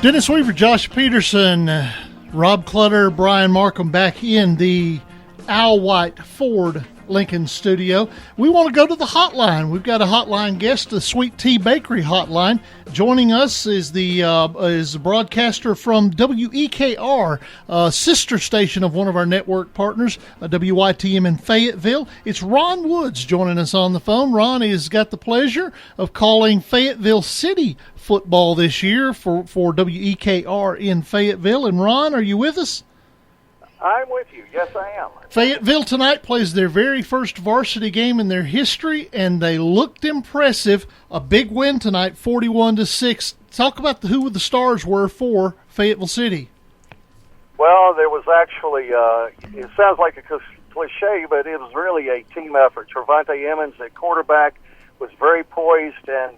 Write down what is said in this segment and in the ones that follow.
Dennis Weaver, Josh Peterson, Rob Clutter, Brian Markham back in the Al White Ford Lincoln studio. We want to go to the hotline. We've got a hotline guest, the Sweet Tea Bakery hotline. Joining us is the broadcaster from WEKR, sister station of one of our network partners, WYTM in Fayetteville. It's Ron Woods joining us on the phone. Ron has got the pleasure of calling Fayetteville City football this year for WEKR in Fayetteville. And Ron, are you with us? I'm with you. Yes, I am. Fayetteville tonight plays their very first varsity game in their history, and they looked impressive. A big win tonight, 41-6. Talk about who the stars were for Fayetteville City. Well, there was actually, it sounds like a cliche, but it was really a team effort. Trevante Emmons at quarterback was very poised and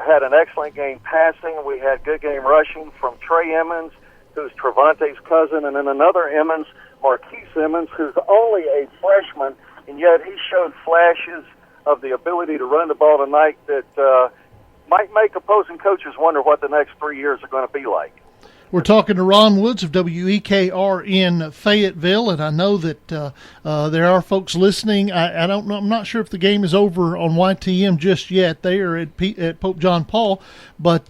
had an excellent game passing. We had good game rushing from Trey Emmons, who's Trevante's cousin, and then another Emmons, Marquise Emmons, who's only a freshman, and yet he showed flashes of the ability to run the ball tonight that might make opposing coaches wonder what the next 3 years are going to be like. We're talking to Ron Woods of WEKR in Fayetteville, and I know that there are folks listening. I don't know. I'm not sure if the game is over on YTM just yet. They are at Pope John Paul, but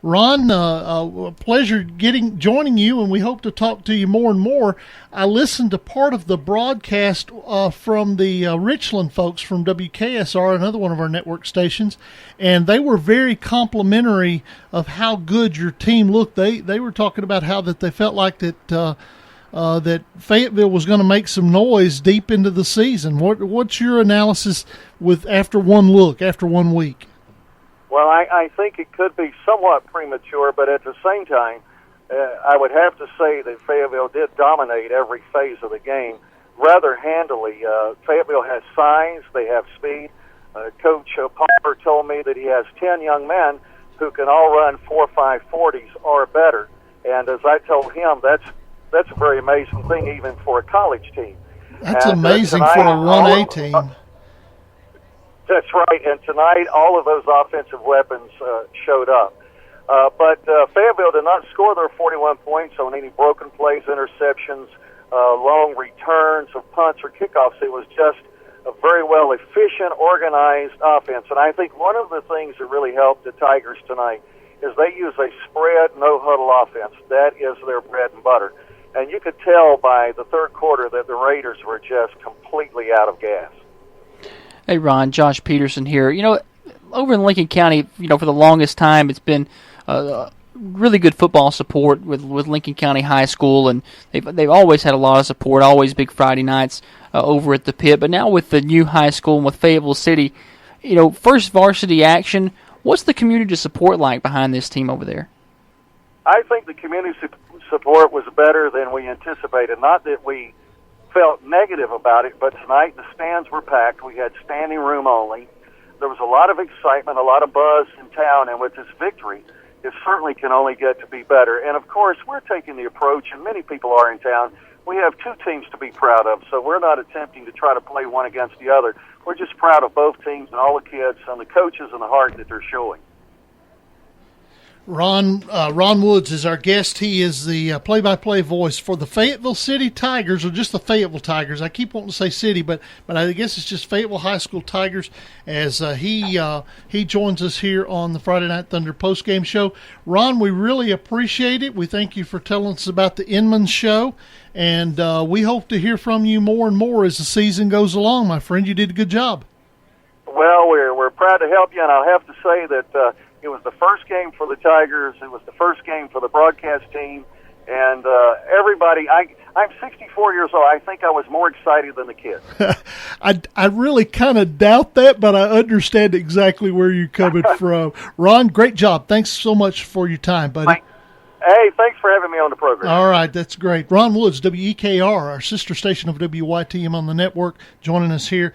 Ron, a pleasure joining you, and we hope to talk to you more and more. I listened to part of the broadcast from the Richland folks from WKSR, another one of our network stations, and they were very complimentary of how good your team looked. They were talking about how that they felt like that Fayetteville was going to make some noise deep into the season. What's your analysis after one week? Well, I think it could be somewhat premature, but at the same time, I would have to say that Fayetteville did dominate every phase of the game rather handily. Fayetteville has size, they have speed. Coach Palmer told me that he has 10 young men who can all run 4.5 40s or better. And as I told him, that's a very amazing thing even for a college team. That's amazing for a 1A team. That's right. And tonight, all of those offensive weapons showed up. But Fayetteville did not score their 41 points on any broken plays, interceptions, long returns of punts or kickoffs. It was just a very well efficient, organized offense. And I think one of the things that really helped the Tigers tonight is they use a spread, no-huddle offense. That is their bread and butter. And you could tell by the third quarter that the Raiders were just completely out of gas. Hey, Ron, Josh Peterson here. Over in Lincoln County, for the longest time, it's been really good football support with Lincoln County High School, and they've always had a lot of support, always big Friday nights over at the pit. But now with the new high school and with Fayetteville City, first varsity action, what's the community support like behind this team over there? I think the community support was better than we anticipated. Not that we felt negative about it, but tonight the stands were packed. We had standing room only. There was a lot of excitement, a lot of buzz in town, and with this victory, it certainly can only get to be better. And, of course, we're taking the approach, and many people are in town, we have two teams to be proud of, so we're not attempting to try to play one against the other. We're just proud of both teams and all the kids and the coaches and the heart that they're showing. Ron Woods is our guest. He is the play-by-play voice for the Fayetteville City Tigers, or just the Fayetteville Tigers. I keep wanting to say City, but I guess it's just Fayetteville High School Tigers, as he joins us here on the Friday Night Thunder postgame show. Ron, we really appreciate it. We thank you for telling us about the Inman show, and we hope to hear from you more and more as the season goes along, my friend. You did a good job. Well, we're proud to help you, and I'll have to say that it was the first game for the Tigers. It was the first game for the broadcast team. And everybody, I'm 64 years old. I think I was more excited than the kids. I really kind of doubt that, but I understand exactly where you're coming from. Ron, great job. Thanks so much for your time, buddy. Hey, thanks for having me on the program. All right, that's great. Ron Woods, WEKR, our sister station of WYTM on the network, joining us here.